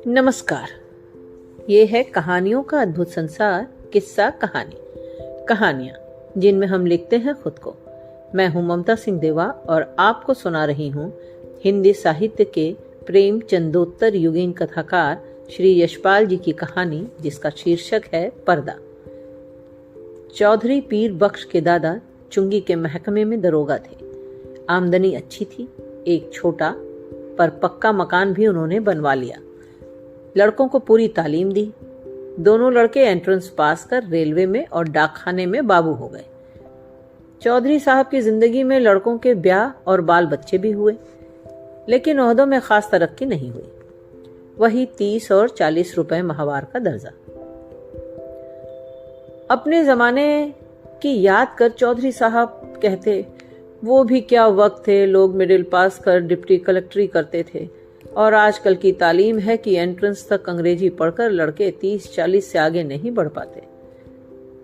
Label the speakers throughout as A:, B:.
A: नमस्कार। ये है कहानियों का अद्भुत संसार, किस्सा कहानी। कहानियां जिनमें हम लिखते हैं खुद को। मैं हूं ममता सिंह देवा और आपको सुना रही हूं हिंदी साहित्य के प्रेम चंदोत्तर युगीन कथाकार श्री यशपाल जी की कहानी, जिसका शीर्षक है पर्दा। चौधरी पीर बख्श के दादा चुंगी के महकमे में दरोगा थे। आमदनी अच्छी थी। एक छोटा पर पक्का मकान भी उन्होंने बनवा लिया। लड़कों को पूरी तालीम दी। दोनों लड़के एंट्रेंस पास कर रेलवे में और डाकखाने में बाबू हो गए। चौधरी साहब की जिंदगी में लड़कों के ब्याह और बाल बच्चे भी हुए, लेकिन ओहदों में खास तरक्की नहीं हुई। वही 30 और 40 रुपए माहवार का दर्जा। अपने जमाने की याद कर चौधरी साहब कहते, वो भी क्या वक्त थे, लोग मिडिल पास कर डिप्टी कलेक्टरी करते थे, और आजकल की तालीम है कि एंट्रेंस तक अंग्रेजी पढ़कर लड़के 30-40 से आगे नहीं बढ़ पाते।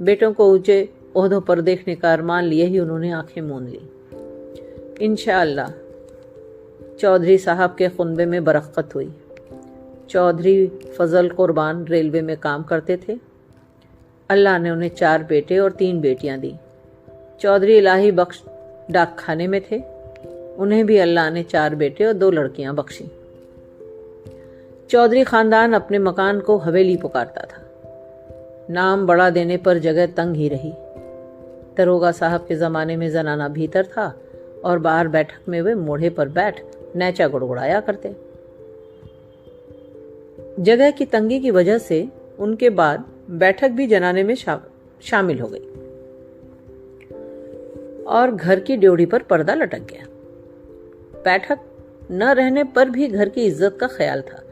A: बेटों को ऊंचे ओहदों पर देखने का अरमान लिए ही उन्होंने आंखें मूंद ली। इंशाअल्लाह चौधरी साहब के खुनबे में बरक़्क़त हुई। चौधरी फजल कुर्बान रेलवे में काम करते थे। अल्लाह ने उन्हें 4 बेटे और 3 बेटियां दी। चौधरी इलाही बख्श डाकखाने में थे। उन्हें भी अल्लाह ने 4 बेटे और 2 लड़कियां बख्शी। चौधरी खानदान अपने मकान को हवेली पुकारता था। नाम बड़ा देने पर जगह तंग ही रही। दरोगा साहब के जमाने में जनाना भीतर था और बाहर बैठक में वे मोढ़े पर बैठ नैचा गुड़गुड़ाया करते। जगह की तंगी की वजह से उनके बाद बैठक भी जनाने में शामिल हो गई और घर की ड्योढ़ी पर पर्दा लटक गया। बैठक न रहने पर भी घर की इज्जत का ख्याल था,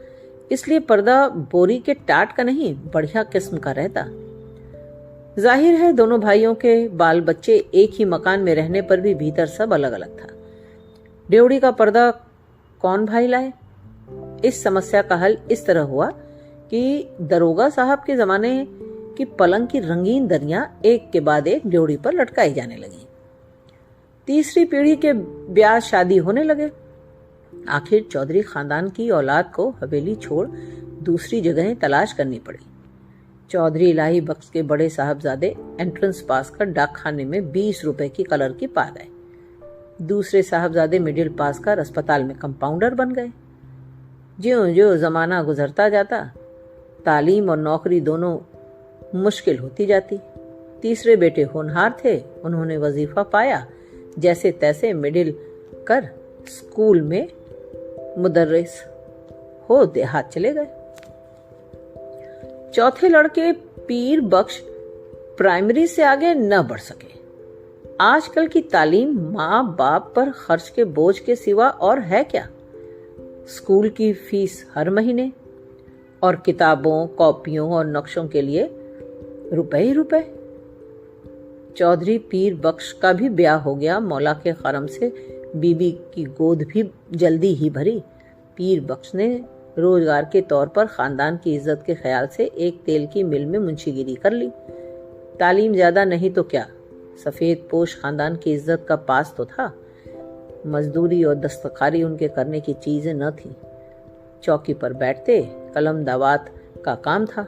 A: इसलिए पर्दा बोरी के टाट का नहीं, बढ़िया किस्म का रहता। जाहिर है दोनों भाइयों के बाल बच्चे एक ही मकान में रहने पर भी भीतर सब अलग अलग था। ड्योढ़ी का पर्दा कौन भाई लाए? इस समस्या का हल इस तरह हुआ कि दरोगा साहब के जमाने की पलंग की रंगीन दरियां एक के बाद एक ड्योढ़ी पर लटकाई जाने लगी। तीसरी पीढ़ी के ब्याह शादी होने लगे। आखिर चौधरी खानदान की औलाद को हवेली छोड़ दूसरी जगहें तलाश करनी पड़ी। चौधरी इलाही बख्श के बड़े साहबजादे एंट्रेंस पास कर डाकखाने में 20 रुपए की कलर की पा गए। दूसरे साहबजादे मिडिल पास कर अस्पताल में कंपाउंडर बन गए। ज्यों ज्यों जमाना गुजरता जाता, तालीम और नौकरी दोनों मुश्किल होती जाती। तीसरे बेटे होनहार थे। उन्होंने वजीफा पाया। जैसे तैसे मिडिल कर स्कूल में मुदर्रिस हो देहात चले गए। चौथे लड़के पीर बख्श प्राइमरी से आगे न बढ़ सके। आजकल की तालीम माँ बाप पर खर्च के बोझ के सिवा और है क्या? स्कूल की फीस हर महीने और किताबों, कॉपियों और नक्शों के लिए रुपए ही रुपए। चौधरी पीर बख्श का भी ब्याह हो गया। मौला के करम से बीबी की गोद भी जल्दी ही भरी। पीर बख्श ने रोजगार के तौर पर खानदान की इज्जत के ख्याल से एक तेल की मिल में मुंशीगिरी कर ली। तालीम ज्यादा नहीं तो क्या, सफेद पोश खानदान की इज्जत का पास तो था। मजदूरी और दस्तकारी उनके करने की चीजें न थी। चौकी पर बैठते, कलम दावात का काम था।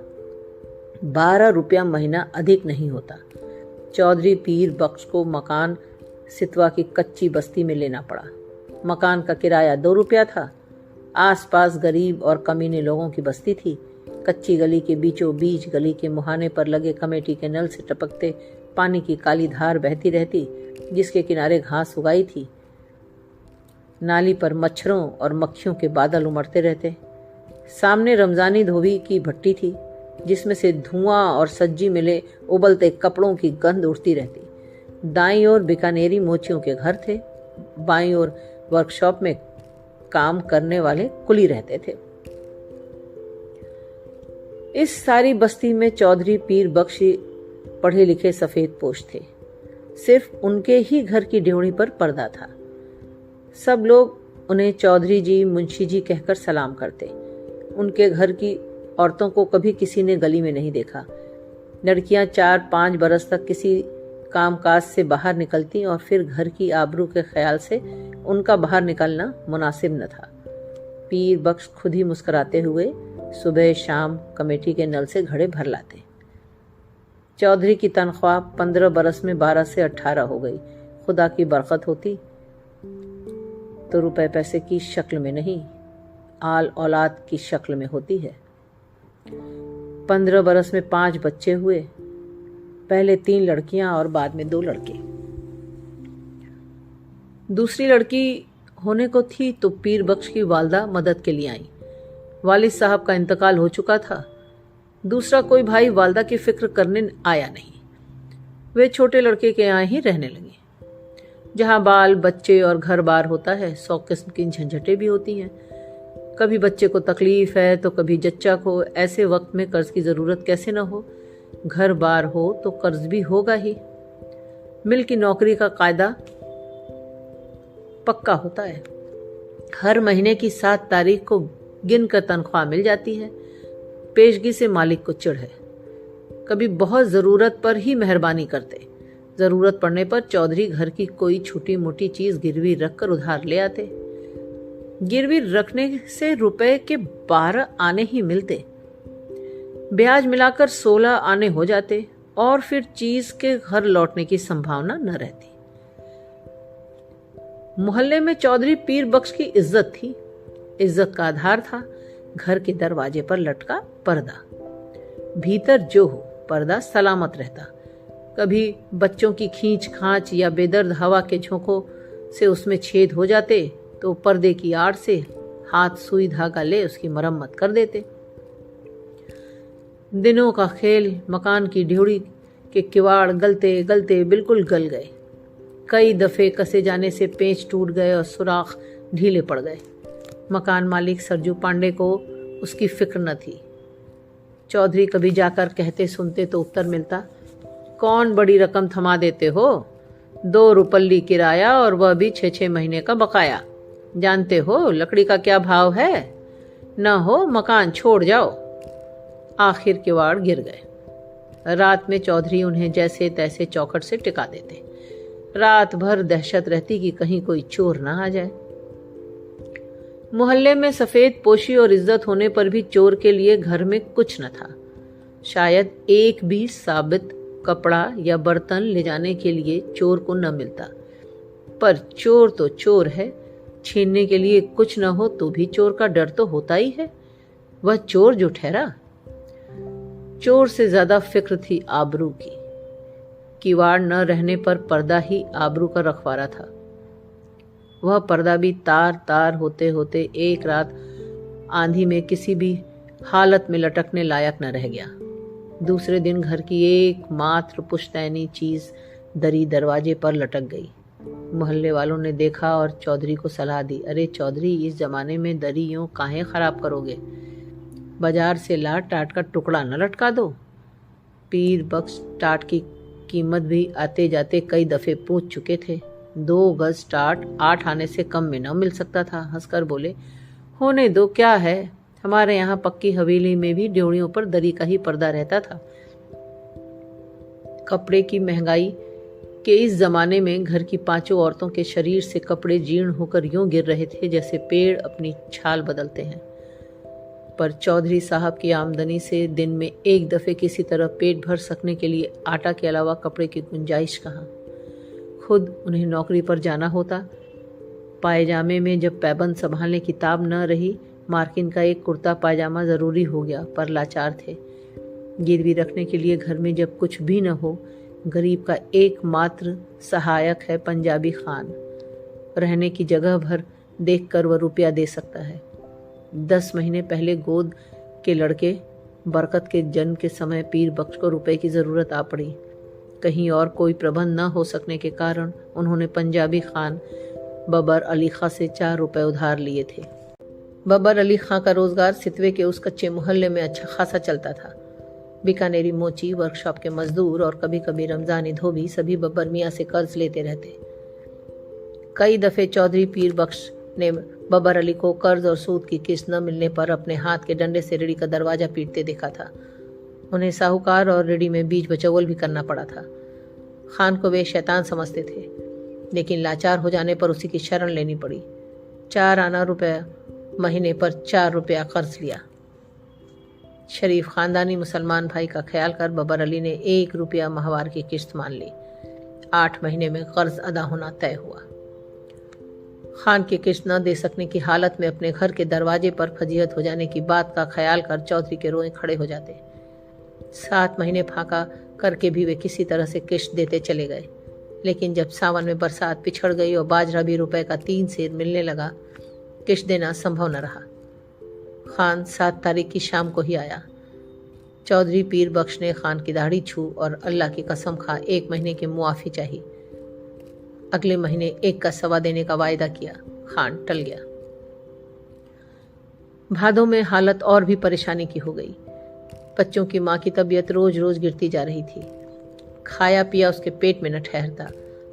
A: 12 रुपया महीना अधिक नहीं होता। चौधरी पीर बख्श को मकान सितवा की कच्ची बस्ती में लेना पड़ा। मकान का किराया 2 रुपया था। आसपास गरीब और कमीने लोगों की बस्ती थी। कच्ची गली के बीचों बीच गली के मुहाने पर लगे कमेटी के नल से टपकते पानी की काली धार बहती रहती, जिसके किनारे घास उगाई थी। नाली पर मच्छरों और मक्खियों के बादल उमड़ते रहते। सामने रमजानी धोबी की भट्टी थी, जिसमें से धुआं और सज्जी मिले उबलते कपड़ों की गंध उठती रहती। दाईं ओर बीकानेरी मोचियों के घर थे। बाईं ओर वर्कशॉप में काम करने वाले कुली रहते थे। इस सारी बस्ती में चौधरी पीर बख्श पढ़े लिखे सफेद पोश थे। सिर्फ उनके ही घर की ड्योढ़ी पर पर्दा था। सब लोग उन्हें चौधरी जी, मुंशी जी कहकर सलाम करते। उनके घर की औरतों को कभी किसी ने गली में नहीं देखा। लड़कियां 4-5 बरस तक किसी कामकाज से बाहर निकलती और फिर घर की आबरू के ख्याल से उनका बाहर निकलना मुनासिब न था। पीर बख्श खुद ही मुस्कुराते हुए सुबह शाम कमेटी के नल से घड़े भर लाते। चौधरी की तनख्वाह 15 बरस में 12 से 18 हो गई। खुदा की बरकत होती तो रुपए पैसे की शक्ल में नहीं, आल औलाद की शक्ल में होती है। 15 बरस में 5 बच्चे हुए, पहले 3 लड़कियां और बाद में 2 लड़के। दूसरी लड़की होने को थी तो पीर बख्श की वालदा मदद के लिए आई। वालिद साहब का इंतकाल हो चुका था। दूसरा कोई भाई वालदा की फिक्र करने आया नहीं। वे छोटे लड़के के यहाँ ही रहने लगे। जहाँ बाल बच्चे और घर बार होता है, 100 किस्म की झंझटें भी होती हैं। कभी बच्चे को तकलीफ है तो कभी जच्चा को। ऐसे वक्त में कर्ज की जरूरत कैसे न हो। घर बार हो तो कर्ज भी होगा ही। मिल की नौकरी का कायदा पक्का होता है। हर महीने की 7 तारीख को गिन कर तनख्वाह मिल जाती है। पेशगी से मालिक को चिढ़ है। कभी बहुत जरूरत पर ही मेहरबानी करते। जरूरत पड़ने पर चौधरी घर की कोई छोटी मोटी चीज गिरवी रखकर उधार ले आते। गिरवी रखने से रुपए के 12 आने ही मिलते। ब्याज मिलाकर 16 आने हो जाते और फिर चीज के घर लौटने की संभावना न रहती। मोहल्ले में चौधरी पीर बख्श की इज्जत थी। इज्जत का आधार था घर के दरवाजे पर लटका पर्दा। भीतर जो हो, पर्दा सलामत रहता। कभी बच्चों की खींच खांच या बेदर्द हवा के झोंकों से उसमें छेद हो जाते तो पर्दे की आड़ से हाथ सुई धागा ले उसकी मरम्मत कर देते। दिनों का खेल, मकान की ड्योढ़ी के किवाड़ गलते गलते बिल्कुल गल गए। कई दफे कसे जाने से पेंच टूट गए और सुराख ढीले पड़ गए। मकान मालिक सरजू पांडे को उसकी फिक्र न थी। चौधरी कभी जाकर कहते सुनते तो उत्तर मिलता, कौन बड़ी रकम थमा देते हो, 2 रुपल्ली किराया और वह भी 6-6 महीने का बकाया। जानते हो लकड़ी का क्या भाव है, न हो मकान छोड़ जाओ। आखिर किवाड़ गिर गए। रात में चौधरी उन्हें जैसे तैसे चौखट से टिका देते। रात भर दहशत रहती कि कहीं कोई चोर ना आ जाए। मोहल्ले में सफेद पोशी और इज्जत होने पर भी चोर के लिए घर में कुछ न था। शायद एक भी साबित कपड़ा या बर्तन ले जाने के लिए चोर को न मिलता। पर चोर तो चोर है। छीनने के लिए कुछ न हो तो भी चोर का डर तो होता ही है। वह चोर जो ठहरा। चोर से ज्यादा फिक्र थी आबरू की। किवाड़ न रहने पर पर्दा ही आबरू का रखवारा था। वह पर्दा भी तार तार होते होते एक रात आंधी में किसी भी हालत में लटकने लायक न रह गया। दूसरे दिन घर की एकमात्र पुश्तैनी चीज दरी दरवाजे पर लटक गई। मोहल्ले वालों ने देखा और चौधरी को सलाह दी, अरे चौधरी, इस जमाने में दरी यूं काहे खराब करोगे, बाजार से ला टाट का टुकड़ा न लटका दो। पीर बख्श टाट की कीमत भी आते जाते कई दफे पूछ चुके थे। 2 गज टाट 8 आने से कम में न मिल सकता था। हंसकर बोले, होने दो, क्या है, हमारे यहाँ पक्की हवेली में भी ड्योढ़ियों पर दरी का ही पर्दा रहता था। कपड़े की महंगाई के इस जमाने में घर की 5 औरतों के शरीर से कपड़े जीर्ण होकर यूं गिर रहे थे जैसे पेड़ अपनी छाल बदलते हैं। पर चौधरी साहब की आमदनी से दिन में एक दफे किसी तरह पेट भर सकने के लिए आटा के अलावा कपड़े की गुंजाइश कहाँ। खुद उन्हें नौकरी पर जाना होता। पायजामे में जब पैबंद संभालने की ताब न रही, मार्किन का एक कुर्ता पायजामा जरूरी हो गया। पर लाचार थे। गिरवी रखने के लिए घर में जब कुछ भी न हो, गरीब का एकमात्र सहायक है पंजाबी खान। रहने की जगह भर देखकर वह रुपया दे सकता है। 10 महीने पहले गोद के लड़के बरकत के जन्म के समय पीर बख्श को रुपए की जरूरत आ पड़ी। कहीं और कोई प्रबंध न हो सकने के कारण उन्होंने पंजाबी खान बबर अली खां से 4 रुपए उधार लिए थे। बबर अली खां का रोजगार सितवे के उस कच्चे मोहल्ले में अच्छा खासा चलता था। बीकानेरी मोची, वर्कशॉप के मजदूर और कभी कभी रमजानी धोबी सभी बब्बर मियाँ से कर्ज लेते रहते। कई दफे चौधरी पीर बख्श ने बबर अली को कर्ज और सूद की किस्त न मिलने पर अपने हाथ के डंडे से रेडी का दरवाजा पीटते देखा था। उन्हें साहूकार और रेडी में बीच बचौल भी करना पड़ा था। खान को वे शैतान समझते थे, लेकिन लाचार हो जाने पर उसी की शरण लेनी पड़ी। 4 आना रुपया महीने पर 4 रुपया कर्ज लिया। शरीफ खानदानी मुसलमान भाई का ख्याल कर बबर अली ने 1 रुपया माहवार की किश्त मान ली। 8 महीने में कर्ज अदा होना तय हुआ। खान की किश्त न दे सकने की हालत में अपने घर के दरवाजे पर फजीहत हो जाने की बात का ख्याल कर चौधरी के रोए खड़े हो जाते। 7 महीने फाका करके भी वे किसी तरह से किश्त देते चले गए, लेकिन जब सावन में बरसात पिछड़ गई और बाजरा भी रुपए का 3 सेर मिलने लगा, किश्त देना संभव न रहा। खान 7 तारीख की शाम को ही आया। चौधरी पीर बख्श ने खान की दाढ़ी छू और अल्लाह की कसम खा 1 महीने की मुआफ़ी चाहिए। अगले महीने 1 का सवा देने का वायदा किया। खान टल गया। भादों में हालत और भी परेशानी की हो गई। बच्चों की माँ की तबीयत रोज रोज गिरती जा रही थी। खाया पिया उसके पेट में न ठहरता।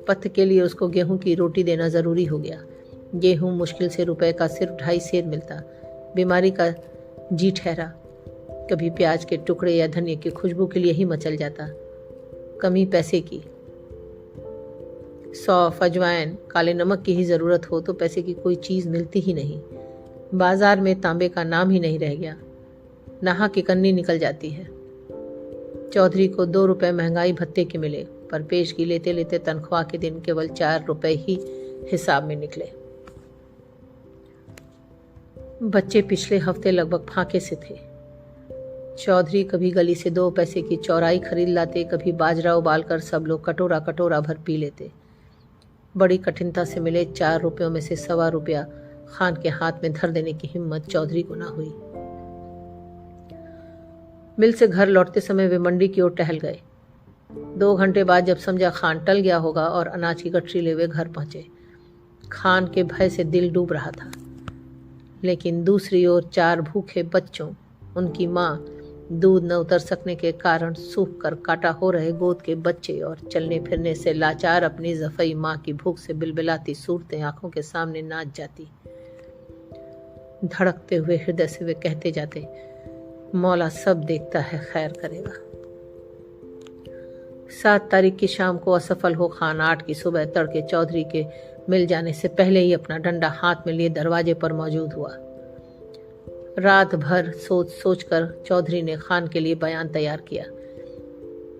A: पथ के लिए उसको गेहूं की रोटी देना जरूरी हो गया। गेहूं मुश्किल से रुपए का सिर्फ 2.5 सेर मिलता। बीमारी का जी ठहरा। कभी प्याज के टुकड़े या धनिया की खुशबू के लिए ही मचल जाता। कमी पैसे की। सौंफ, अजवाइन, काले नमक की ही जरूरत हो तो पैसे की कोई चीज मिलती ही नहीं। बाजार में तांबे का नाम ही नहीं रह गया। नहा की कन्नी निकल जाती है। चौधरी को 2 रुपए महंगाई भत्ते के मिले, पर पेशगी लेते लेते तनख्वाह के दिन केवल 4 रुपए ही हिसाब में निकले। बच्चे पिछले हफ्ते लगभग फाके से थे। चौधरी कभी गली से 2 पैसे की चौराई खरीद लाते, कभी बाजरा उबालकर सब लोग कटोरा कटोरा भर पी लेते। बड़ी कठिनता से मिले 4 रुपयों में से 1.25 रुपया खान के हाथ में धर देने की हिम्मत चौधरी को ना हुई। मिल से घर लौटते समय वे मंडी की ओर टहल गए। 2 घंटे बाद जब समझा खान टल गया होगा और अनाज की गठरी ले वे घर पहुंचे। खान के भय से दिल डूब रहा था, लेकिन दूसरी ओर 4 भूखे बच्चों, उनकी माँ, दूध न उतर सकने के कारण सूख कर काटा हो रहे गोद के बच्चे और चलने फिरने से लाचार अपनी जफई माँ की भूख से बिलबिलाती सूरतें आंखों के सामने नाच जाती। धड़कते हुए हृदय से वे कहते जाते, मौला सब देखता है, खैर करेगा। 7 तारीख की शाम को असफल हो खान 8 की सुबह तड़के चौधरी के मिल जाने से पहले ही अपना डंडा हाथ में लिए दरवाजे पर मौजूद हुआ। रात भर सोच सोच कर चौधरी ने खान के लिए बयान तैयार किया।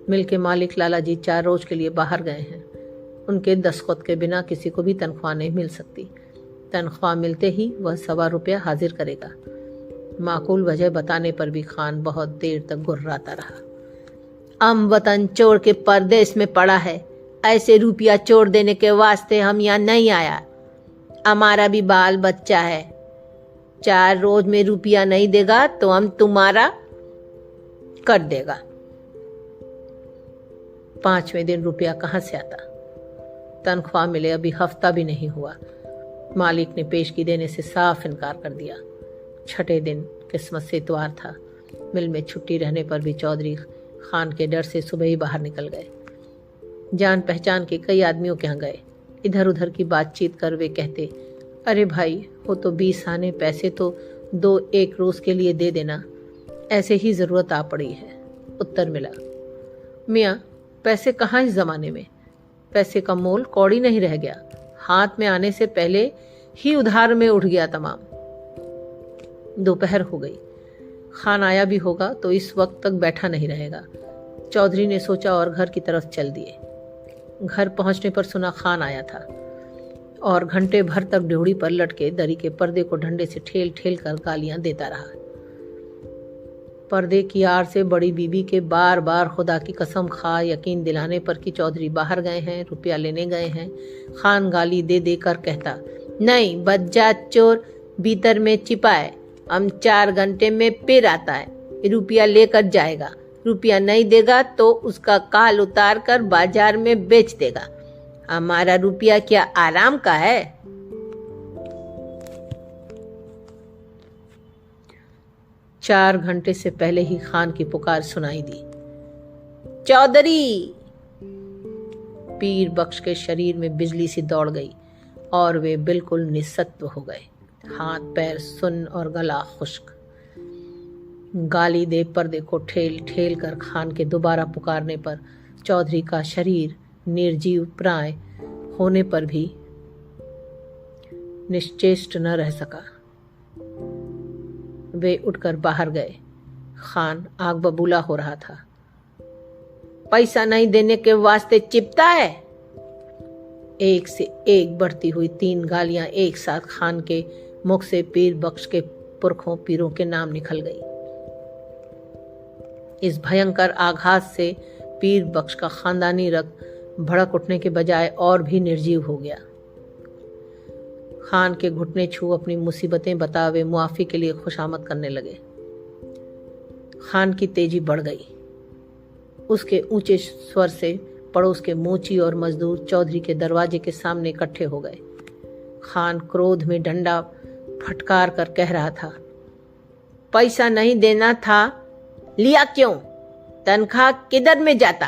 A: मिल के मालिक लाला जी 4 रोज के लिए बाहर गए हैं। उनके दस्तखत के बिना किसी को भी तनख्वाह नहीं मिल सकती। तनख्वाह मिलते ही वह 1.25 रुपया हाजिर करेगा। माकूल वजह बताने पर भी खान बहुत देर तक गुर्राता रहा। वतन चोर के परदेश में पड़ा है, ऐसे रुपया चोर देने के वास्ते हम यहाँ नहीं आया। हमारा भी बाल बच्चा है। 4 रोज में रुपया नहीं देगा तो हम तुम्हारा कर देगा। 5वें दिन रुपया कहाँ से आता? तनख्वाह मिले अभी हफ्ता भी नहीं हुआ। मालिक ने पेशगी देने से साफ इनकार कर दिया। 6ठे दिन किस्मत से इतवार था। मिल में छुट्टी रहने पर भी चौधरी खान के डर से सुबह ही बाहर निकल गए। जान पहचान के कई आदमियों के यहाँ गए। इधर उधर की बातचीत कर वे कहते, अरे भाई हो तो 20 आने, पैसे तो 2-1 रोज के लिए दे देना, ऐसे ही जरूरत आ पड़ी है। उत्तर मिला, मियाँ पैसे कहाँ इस जमाने में, पैसे का मोल कौड़ी नहीं रह गया। हाथ में आने से पहले ही उधार में उठ गया तमाम। दोपहर हो गई। खान आया भी होगा तो इस वक्त तक बैठा नहीं रहेगा। चौधरी ने सोचा और घर की तरफ चल दिए। घर पहुंचने पर सुना खान आया था और घंटे भर तक ड्योढ़ी पर लटके दरी के पर्दे को डंडे से ठेल ठेल कर गालियां देता रहा। पर्दे की आड़ से बड़ी बीबी के बार बार खुदा की कसम खा यकीन दिलाने पर कि चौधरी बाहर गए हैं, रुपया लेने गए हैं, खान गाली दे देकर कहता, नहीं बज्जात चोर भीतर में छिपा है, हम 4 घंटे में फिर आता है, रुपया लेकर जाएगा। रुपया नहीं देगा तो उसका काल उतार कर बाजार में बेच देगा। हमारा रुपया क्या आराम का है? चार घंटे से पहले ही खान की पुकार सुनाई दी, चौधरी। पीर बख्श के शरीर में बिजली सी दौड़ गई और वे बिल्कुल निस्सत्व हो गए। हाथ पैर सुन्न और गला खुश्क। गाली दे पर्दे को ठेल ठेल कर खान के दोबारा पुकारने पर चौधरी का शरीर निर्जीव प्राय होने पर भी निश्चेष्ट न रह सका। वे उठकर बाहर गए। खान आग बबूला हो रहा था। पैसा नहीं देने के वास्ते चिपता है। एक से एक बढ़ती हुई 3 गालियां एक साथ खान के मुख से पीर बख्श के पुरखों पीरों के नाम निकल गई। इस भयंकर आघात से पीर बख्श का खानदानी रक्त भड़क उठने के बजाय और भी निर्जीव हो गया। खान के घुटने छू अपनी मुसीबतें बता वे मुआफी के लिए खुशामद करने लगे। खान की तेजी बढ़ गई। उसके ऊंचे स्वर से पड़ोस के मोची और मजदूर चौधरी के दरवाजे के सामने इकट्ठे हो गए। खान क्रोध में डंडा फटकार कर कह रहा था, पैसा नहीं देना था, लिया क्यों? तनख्वाह किधर में जाता?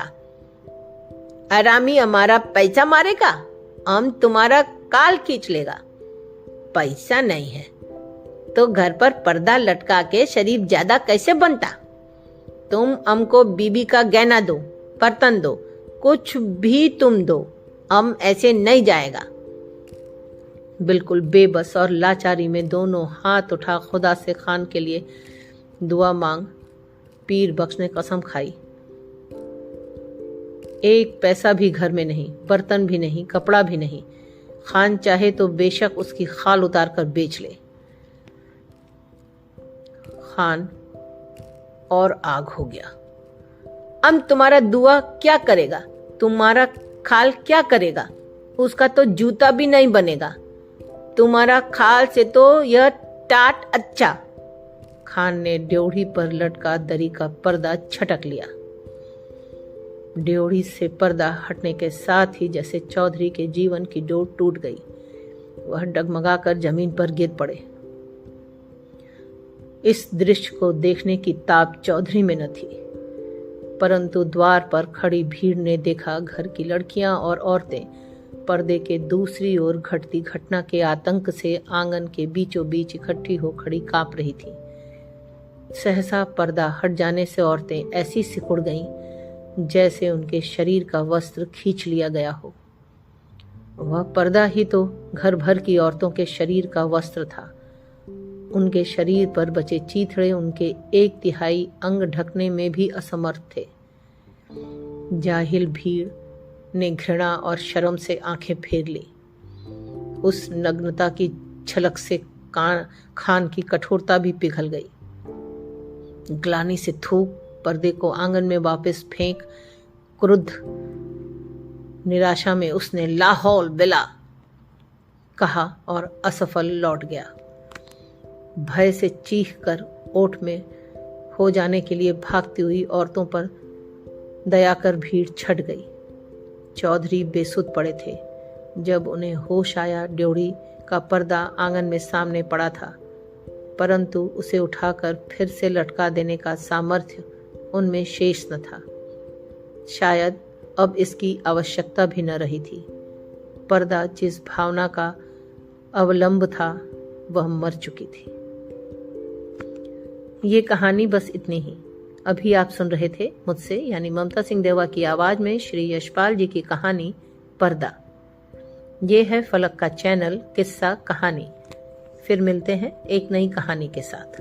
A: आरामी हमारा पैसा मारेगा, हम तुम्हारा काल खींच लेगा। पैसा नहीं है तो घर पर पर्दा लटका के शरीफ ज्यादा कैसे बनता? तुम हमको बीबी का गहना दो, बर्तन दो, कुछ भी तुम दो, हम ऐसे नहीं जाएगा। बिल्कुल बेबस और लाचारी में दोनों हाथ उठा खुदा से खान के लिए दुआ मांग पीर बख्श ने कसम खाई, एक पैसा भी घर में नहीं, बर्तन भी नहीं, कपड़ा भी नहीं। खान चाहे तो बेशक उसकी खाल उतार कर बेच ले। खान और आग हो गया। अब तुम्हारा दुआ क्या करेगा? तुम्हारा खाल क्या करेगा? उसका तो जूता भी नहीं बनेगा। तुम्हारा खाल से तो यह टाट अच्छा। खान ने ड्योढ़ी पर लटका दरी का पर्दा छटक लिया। ड्योढ़ी से पर्दा हटने के साथ ही जैसे चौधरी के जीवन की डोर टूट गई। वह डगमगाकर जमीन पर गिर पड़े। इस दृश्य को देखने की ताब चौधरी में न थी, परंतु द्वार पर खड़ी भीड़ ने देखा घर की लड़कियां और औरतें पर्दे के दूसरी ओर घटती घटना के आतंक से आंगन के बीचों बीच इकट्ठी हो खड़ी कांप रही थी। सहसा पर्दा हट जाने से औरतें ऐसी सिकुड़ गईं जैसे उनके शरीर का वस्त्र खींच लिया गया हो। वह पर्दा ही तो घर भर की औरतों के शरीर का वस्त्र था। उनके शरीर पर बचे चीथड़े उनके 1/3 अंग ढकने में भी असमर्थ थे। जाहिल भीड़ ने घृणा और शर्म से आंखें फेर ली। उस नग्नता की झलक से खान की कठोरता भी पिघल गई। ग्लानि से थूक पर्दे को आंगन में वापस फेंक क्रुद्ध निराशा में उसने लाहौल बिला कहा और असफल लौट गया। भय से चीख कर ओट में हो जाने के लिए भागती हुई औरतों पर दया कर भीड़ छट गई। चौधरी बेसुध पड़े थे। जब उन्हें होश आया, ड्योढ़ी का पर्दा आंगन में सामने पड़ा था, परंतु उसे उठाकर फिर से लटका देने का सामर्थ्य उनमें शेष न था। शायद अब इसकी आवश्यकता भी न रही थी। पर्दा जिस भावना का अवलंब था वह मर चुकी थी। ये कहानी बस इतनी ही। अभी आप सुन रहे थे मुझसे यानी ममता सिंह देवा की आवाज में श्री यशपाल जी की कहानी पर्दा। ये है फलक का चैनल किस्सा कहानी। फिर मिलते हैं एक नई कहानी के साथ।